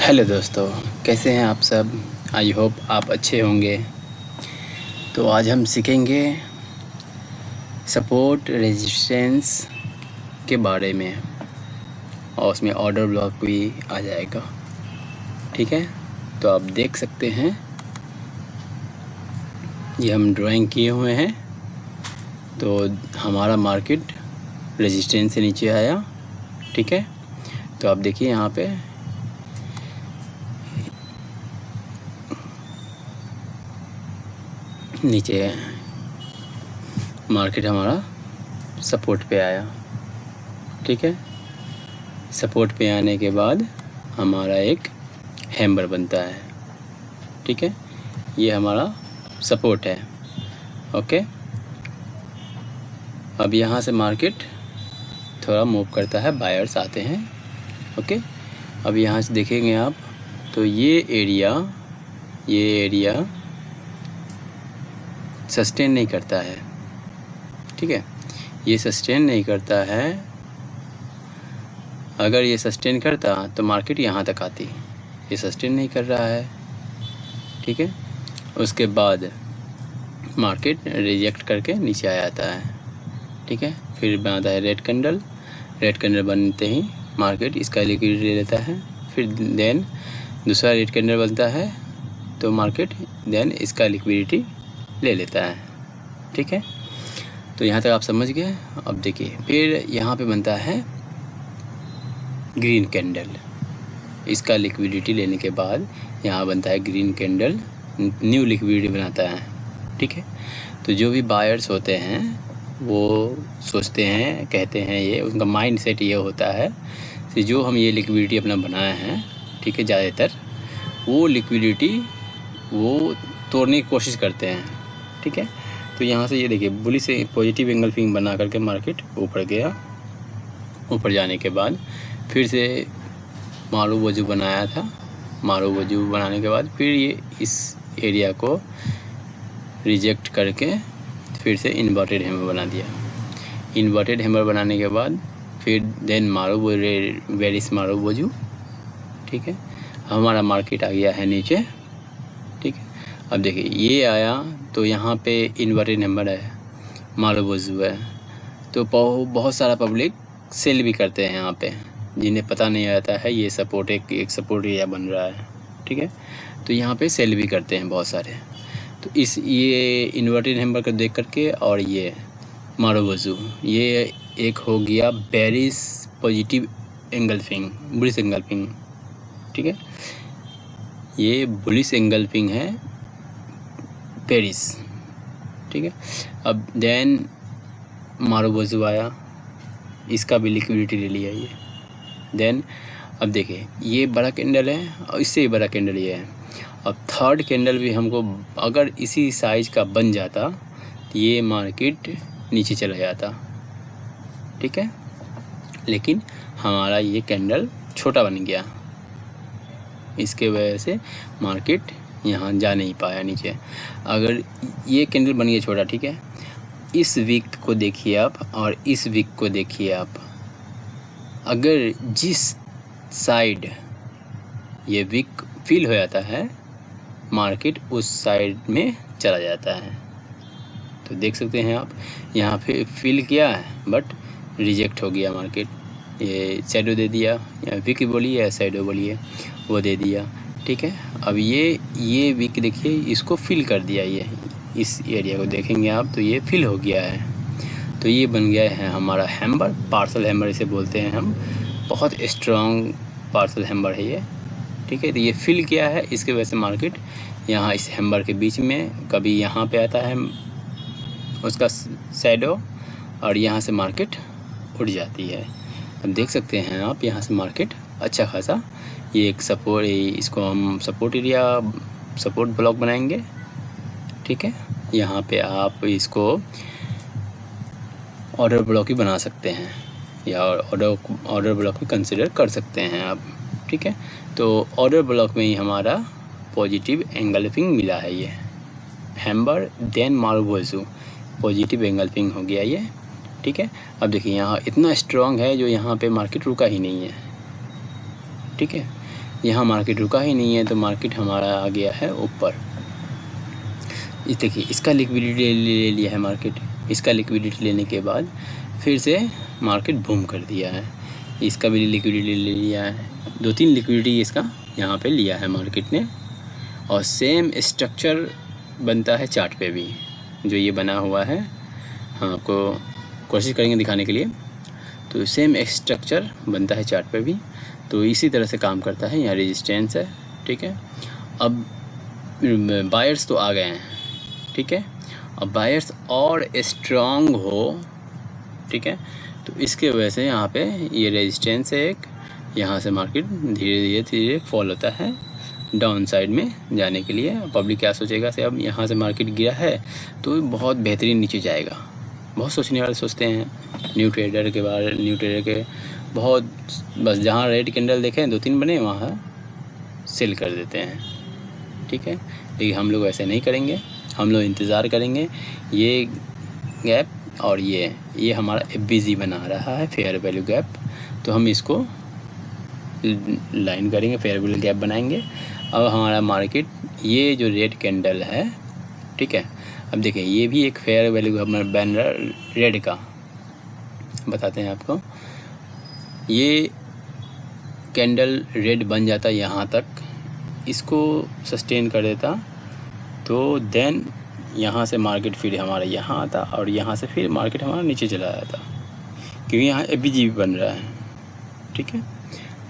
Hello दोस्तों, कैसे हैं आप सब। आई होप आप अच्छे होंगे। तो आज हम सीखेंगे सपोर्ट रेजिस्टेंस के बारे में और उसमें ऑर्डर ब्लॉक भी आ जाएगा। ठीक है, तो आप देख सकते हैं ये हम ड्राइंग किए हुए हैं। तो हमारा मार्केट रेजिस्टेंस से नीचे आया। ठीक है, तो आप देखिए यहाँ पे नीचे मार्केट हमारा सपोर्ट पे आया। ठीक है, सपोर्ट पे आने के बाद हमारा एक हैमर बनता है। ठीक है, ये हमारा सपोर्ट है। ओके, अब यहाँ से मार्केट थोड़ा मूव करता है, बायर्स आते हैं। ओके, अब यहाँ से देखेंगे आप तो ये एरिया सस्टेन नहीं करता है। ठीक है, ये सस्टेन नहीं करता है। अगर ये सस्टेन करता तो मार्केट यहाँ तक आती। ये सस्टेन नहीं कर रहा है। ठीक है, उसके बाद मार्केट रिजेक्ट करके नीचे आ जाता है। ठीक है, फिर बनाता है रेड कैंडल बनते ही मार्केट इसका लिक्विडिटी ले लेता है। फिर देन दूसरा रेड कैंडल बनता है तो मार्केट देन इसका लिक्विडिटी ले लेता है। ठीक है, तो यहाँ तक आप समझ गए। अब देखिए फिर यहाँ पे बनता है ग्रीन कैंडल। इसका लिक्विडिटी लेने के बाद यहाँ बनता है ग्रीन कैंडल, न्यू लिक्विडिटी बनाता है। ठीक है, तो जो भी बायर्स होते हैं वो सोचते हैं, कहते हैं, ये उनका माइंड सेट ये होता है कि जो हम ये लिक्विडिटी अपना बनाए हैं, ठीक है, ज़्यादातर वो लिक्विडिटी वो तोड़ने की कोशिश करते हैं। ठीक है, तो यहाँ से ये देखिए बुलिश से पॉजिटिव एंगल्फिंग बना करके मार्केट ऊपर गया। ऊपर जाने के बाद फिर से मारूबोजू बनाया था। मारूबोजू बनाने के बाद फिर ये इस एरिया को रिजेक्ट करके फिर से इन्वर्टेड हैमर बना दिया। इन्वर्टेड हैमर बनाने के बाद फिर देन बेरिश मारूबोजू। ठीक है, हमारा मार्केट आ गया है नीचे। ठीक है, अब देखिए ये आया तो यहाँ पे इन्वर्टेड हैमर है, मारूबोजू है, तो बहुत सारा पब्लिक सेल भी करते हैं यहाँ पे, जिन्हें पता नहीं आता है ये सपोर्ट एक सपोर्ट एरिया बन रहा है। ठीक है, तो यहाँ पे सेल भी करते हैं बहुत सारे। तो ये इन्वर्टेड हैमर को देख करके और ये मारूबोजू, ये एक हो गया bearish positive engulfing, bullish engulfing. ठीक है, ये बुलिश एंगल्फिंग है बेरिश। ठीक है, अब देन मारूबोजू आया, इसका भी लिक्विडिटी ले लिया ये। देन अब देखिए ये बड़ा कैंडल है और इससे भी बड़ा कैंडल ये है। अब थर्ड कैंडल भी हमको अगर इसी साइज का बन जाता तो ये मार्केट नीचे चला जाता। ठीक है, लेकिन हमारा ये कैंडल छोटा बन गया, इसके वजह से मार्केट यहाँ जा नहीं पाया नीचे। अगर ये कैंडल बन गया छोटा, ठीक है, इस वीक को देखिए आप और इस वीक को देखिए आप, अगर जिस साइड ये वीक फिल हो जाता है मार्केट उस साइड में चला जाता है। तो देख सकते हैं आप यहाँ पे फिल किया है बट रिजेक्ट हो गया मार्केट। ये शैडो दे दिया, या वीक बोलिए या शैडो बोलिए, वो दे दिया। ठीक है, अब ये वीक देखिए इसको फिल कर दिया। ये इस एरिया को देखेंगे आप तो ये फिल हो गया है। तो ये बन गया है हमारा हैमर, पार्सल हैमर इसे बोलते हैं हम। बहुत स्ट्रॉन्ग पार्सल हैमर है ये। ठीक है, तो ये फिल किया है, इसके वजह से मार्केट यहाँ इस हैमर के बीच में कभी यहाँ पे आता है उसका शैडो और यहाँ से मार्केट उड़ जाती है। अब देख सकते हैं आप यहाँ से मार्केट अच्छा खासा, ये एक सपोर्ट, इसको हम सपोर्ट एरिया, सपोर्ट ब्लॉक बनाएंगे। ठीक है, यहाँ पे आप इसको ऑर्डर ब्लॉक ही बना सकते हैं या ऑर्डर ब्लॉक भी कंसिडर कर सकते हैं आप। ठीक है, तो ऑर्डर ब्लॉक में ही हमारा पॉजिटिव एंगल्फिंग मिला है। ये hammer then marubozu positive engulfing हो गया ये। ठीक है, अब देखिए यहाँ इतना स्ट्रॉन्ग है जो यहाँ पे मार्केट रुका ही नहीं है। ठीक है, यहाँ मार्केट रुका ही नहीं है, तो मार्केट हमारा आ गया है ऊपर। इस देखिए इसका लिक्विडिटी ले लिया है मार्केट। इसका लिक्विडिटी लेने के बाद फिर से मार्केट बूम कर दिया है। इसका भी लिक्विडिटी ले लिया है, 2-3 लिक्विडिटी इसका यहाँ पे लिया है मार्केट ने। और सेम स्ट्रक्चर बनता है चार्ट पे भी, जो ये बना हुआ है। हाँ, आपको कोशिश करेंगे दिखाने के लिए। तो सेम स्ट्रक्चर बनता है चार्ट पे भी, तो इसी तरह से काम करता है। यहाँ रेजिस्टेंस है, ठीक है। अब बायर्स तो आ गए हैं, ठीक है। अब बायर्स और स्ट्रॉन्ग हो, ठीक है, तो इसके वजह से यहाँ पे ये रेजिस्टेंस है एक, यहाँ से मार्केट धीरे धीरे फॉल होता है डाउन साइड में जाने के लिए। पब्लिक क्या सोचेगा से अब यहाँ से मार्केट गिरा है तो बहुत बेहतरीन नीचे जाएगा। बहुत सोचने वाले सोचते हैं न्यू ट्रेडर के बारे, न्यू ट्रेडर के बहुत, बस जहाँ रेड कैंडल देखें 2-3 बने वहाँ सेल कर देते हैं, ठीक है। लेकिन हम लोग ऐसे नहीं करेंगे, हम लोग इंतज़ार करेंगे। ये गैप और ये हमारा FVG बना रहा है, फेयर वैल्यू गैप, तो हम इसको लाइन करेंगे, फेयर वैल्यू गैप बनाएंगे। अब हमारा मार्केट ये जो रेड कैंडल है, ठीक है, अब देखिए ये भी एक फेयर वैल्यू हमारा बैनर रेड का बताते हैं आपको। ये कैंडल रेड बन जाता यहाँ तक, इसको सस्टेन कर देता, तो देन यहाँ से मार्केट फिर हमारा यहाँ आता और यहाँ से फिर मार्केट हमारा नीचे चला जाता, क्योंकि यहाँ FVG बन रहा है, ठीक है।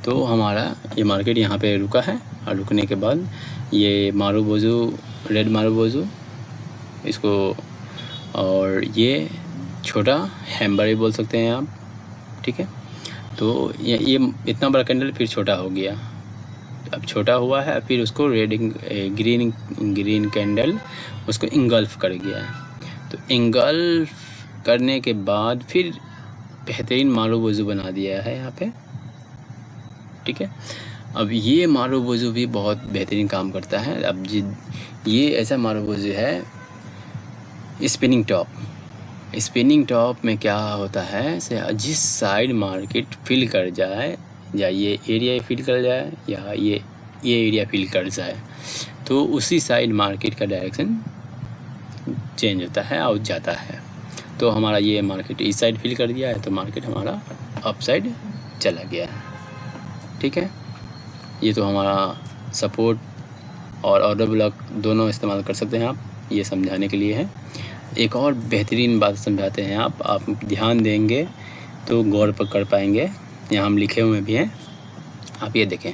तो हमारा ये मार्केट यहाँ पे रुका है और रुकने के बाद ये मारुबोज़ू, रेड मारुबोज़ू इसको, और ये छोटा हैम्बर भी बोल सकते हैं आप, ठीक है। तो ये इतना बड़ा कैंडल फिर छोटा हो गया, अब छोटा हुआ है, फिर उसको ग्रीन कैंडल उसको इंगल्फ कर गया है। तो इंगल्फ करने के बाद फिर बेहतरीन मारुबोज़ू बना दिया है यहाँ पे, ठीक है। अब ये मारुबोज़ू भी बहुत बेहतरीन काम करता है। अब ये ऐसा मारुबोज़ू है स्पिनिंग टॉप। स्पिनिंग टॉप में क्या होता है से जिस साइड मार्केट फिल कर जाए, या ये एरिया फिल कर जाए या ये एरिया फिल कर जाए, तो उसी साइड मार्केट का डायरेक्शन चेंज होता है, आउट जाता है। तो हमारा ये मार्केट इस साइड फिल कर दिया है, तो मार्केट हमारा अप साइड चला गया है, ठीक है। ये तो हमारा सपोर्ट और ऑर्डर ब्लॉक दोनों इस्तेमाल कर सकते हैं आप, ये समझाने के लिए है। एक और बेहतरीन बात समझाते हैं आप ध्यान देंगे तो गौर पर कर पाएंगे। यहाँ हम लिखे हुए भी हैं, आप ये देखें,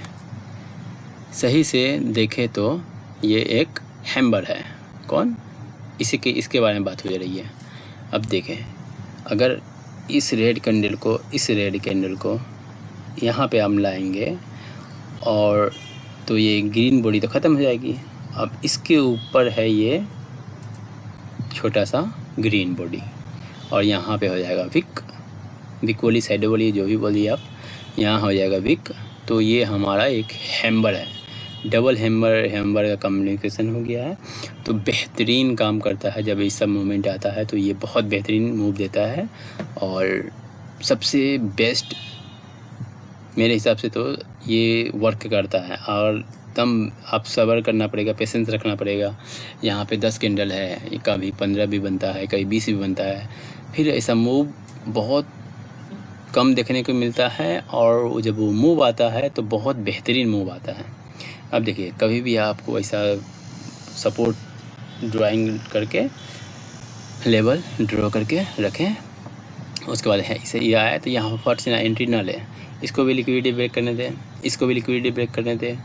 सही से देखें तो ये एक हैम्बर है। कौन? इसके बारे में बात हो रही है। अब देखें, अगर इस रेड कैंडल को यहाँ पे हम लाएंगे और तो ये ग्रीन बॉडी तो ख़त्म हो जाएगी। अब इसके ऊपर है ये छोटा सा ग्रीन बॉडी, और यहाँ पे हो जाएगा विक बोली, शैडो बोली, जो भी बोलिए आप, यहाँ हो जाएगा विक। तो ये हमारा एक हैम्बर है, डबल हैम्बर का कम्युनिकेशन हो गया है। तो बेहतरीन काम करता है जब इस सब मूवमेंट आता है, तो ये बहुत बेहतरीन मूव देता है। और सबसे बेस्ट मेरे हिसाब से तो ये वर्क करता है। और तम आप सब्र करना पड़ेगा, पेशेंस रखना पड़ेगा। यहाँ पे 10 कैंडल है, कभी 15 भी बनता है, कभी 20 भी बनता है। फिर ऐसा मूव बहुत कम देखने को मिलता है, और जब वो मूव आता है तो बहुत बेहतरीन मूव आता है। अब देखिए, कभी भी आपको ऐसा सपोर्ट ड्राइंग करके लेवल ड्रॉ करके रखें, उसके बाद है इसे ये आया तो यहाँ फट से ना एंट्री ना लें, इसको भी लिक्विडिटी ब्रेक करने दें, इसको भी लिक्विडिटी ब्रेक करने दें,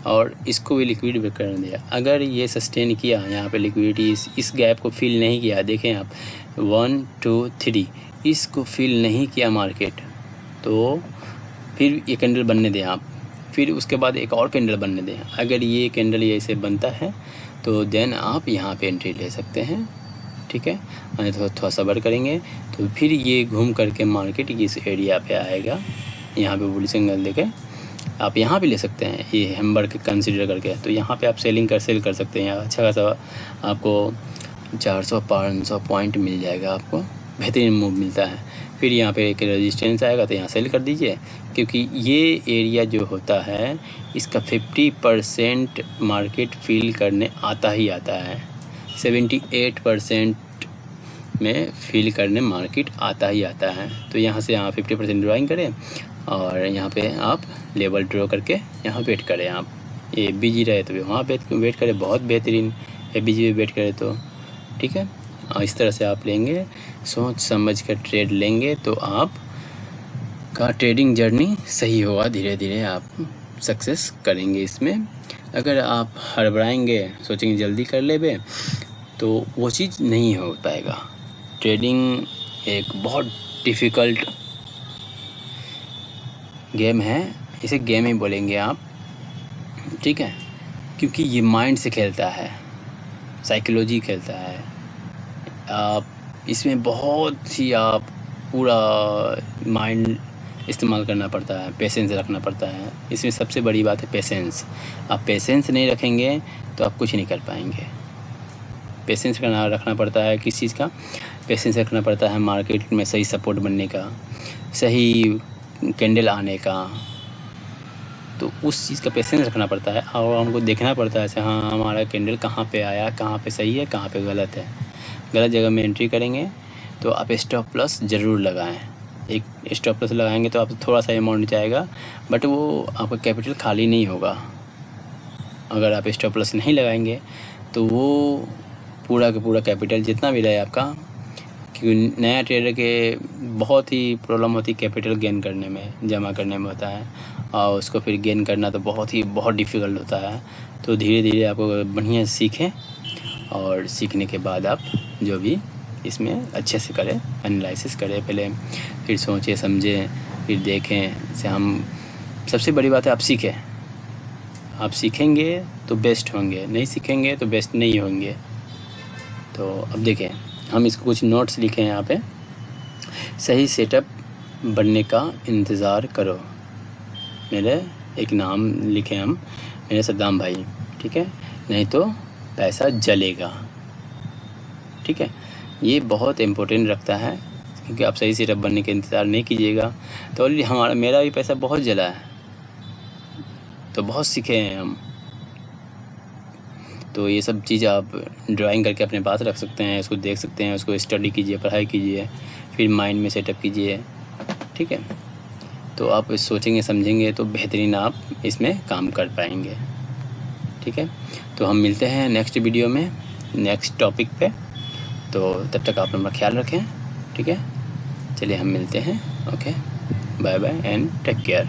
और इसको भी लिक्विडिटी ब्रेक करने दें। अगर ये सस्टेन किया यहाँ पे लिक्विडिटी इस गैप को फिल नहीं किया, देखें आप 1 2 3 इसको फिल नहीं किया मार्केट, तो फिर ये कैंडल बनने दें आप, फिर उसके बाद एक और कैंडल बनने दें। अगर ये कैंडल ऐसे बनता है तो देन आप यहाँ पे एंट्री ले सकते हैं, ठीक है। तो थोड़ा सब्र करेंगे तो फिर ये घूम करके मार्केट इस एरिया पे आएगा। यहाँ पे बुलिश सिग्नल देके आप यहाँ भी ले सकते हैं, ये हैम्बर के कंसीडर करके। तो यहाँ पे आप सेल कर सकते हैं। अच्छा खासा आपको 400-500 पॉइंट मिल जाएगा, आपको बेहतरीन मूव मिलता है। फिर यहाँ पे एक रेजिस्टेंस आएगा तो यहाँ सेल कर दीजिए, क्योंकि ये एरिया जो होता है इसका 50% मार्केट फील करने आता ही आता है, 78% में फील करने मार्केट आता ही आता है। तो यहाँ से यहाँ 50% ड्राइंग करें और यहाँ पे आप लेवल ड्रॉ करके यहाँ वेट करें। आप ये बिजी रहे तो वहाँ वेट करें, बहुत बेहतरीन है, बिजी वेट करें तो ठीक है। इस तरह से आप लेंगे, सोच समझ कर ट्रेड लेंगे तो आप का ट्रेडिंग जर्नी सही होगा, धीरे धीरे आप सक्सेस करेंगे इसमें। अगर आप हड़बड़ाएंगे, सोचेंगे जल्दी कर लेंगे, तो वो चीज़ नहीं हो पाएगा। ट्रेडिंग एक बहुत डिफ़िकल्ट गेम है, इसे गेम ही बोलेंगे आप, ठीक है, क्योंकि ये माइंड से खेलता है, साइकोलॉजी खेलता है। आप इसमें बहुत ही आप पूरा माइंड इस्तेमाल करना पड़ता है, पेशेंस रखना पड़ता है। इसमें सबसे बड़ी बात है पेशेंस। आप पेशेंस नहीं रखेंगे तो आप कुछ नहीं कर पाएंगे। पेशेंस रखना पड़ता है, किस चीज़ का पेशेंस रखना पड़ता है, मार्केट में सही सपोर्ट बनने का, सही कैंडल आने का, तो उस चीज़ का पेशेंस रखना पड़ता है। और हमको देखना पड़ता है हाँ हमारा कैंडल कहाँ पे आया, कहाँ पे सही है, कहाँ पे गलत है। गलत जगह में एंट्री करेंगे तो आप स्टॉप लॉस ज़रूर लगाएं। एक स्टॉप लॉस लगाएंगे तो आप थोड़ा सा अमाउंट जाएगा, बट वो आपका कैपिटल खाली नहीं होगा। अगर आप स्टॉप लॉस नहीं लगाएंगे तो वो पूरा का पूरा कैपिटल जितना भी रहे आपका, क्योंकि नया ट्रेडर के बहुत ही प्रॉब्लम होती है कैपिटल गेन करने में, जमा करने में होता है, और उसको फिर गेन करना तो बहुत डिफ़िकल्ट होता है। तो धीरे धीरे आपको बढ़िया सीखें और सीखने के बाद आप जो भी इसमें अच्छे से करें, एनालिसिस करें पहले, फिर सोचें समझें, फिर देखें से हम सबसे बड़ी बात है आप सीखें। आप सीखेंगे तो बेस्ट होंगे, नहीं सीखेंगे तो बेस्ट नहीं होंगे। तो अब देखें, हम इसको कुछ नोट्स लिखे हैं यहाँ पे। सही सेटअप बनने का इंतज़ार करो। मेरे एक नाम लिखे हम, मेरे सद्दाम भाई, ठीक है, नहीं तो पैसा जलेगा, ठीक है। ये बहुत इम्पोर्टेंट रखता है, क्योंकि आप सही सेटअप बनने का इंतज़ार नहीं कीजिएगा तो ऑलरेडी मेरा भी पैसा बहुत जला है, तो बहुत सीखे हैं हम। तो ये सब चीज़ आप ड्राइंग करके अपने पास रख सकते हैं, इसको देख सकते हैं, उसको स्टडी कीजिए, पढ़ाई कीजिए, फिर माइंड में सेटअप कीजिए, ठीक है। तो आप सोचेंगे समझेंगे तो बेहतरीन आप इसमें काम कर पाएंगे, ठीक है। तो हम मिलते हैं नेक्स्ट वीडियो में नेक्स्ट टॉपिक पे। तो तब तक आप अपना ख्याल रखें, ठीक है। चलिए हम मिलते हैं, okay, bye bye and take care.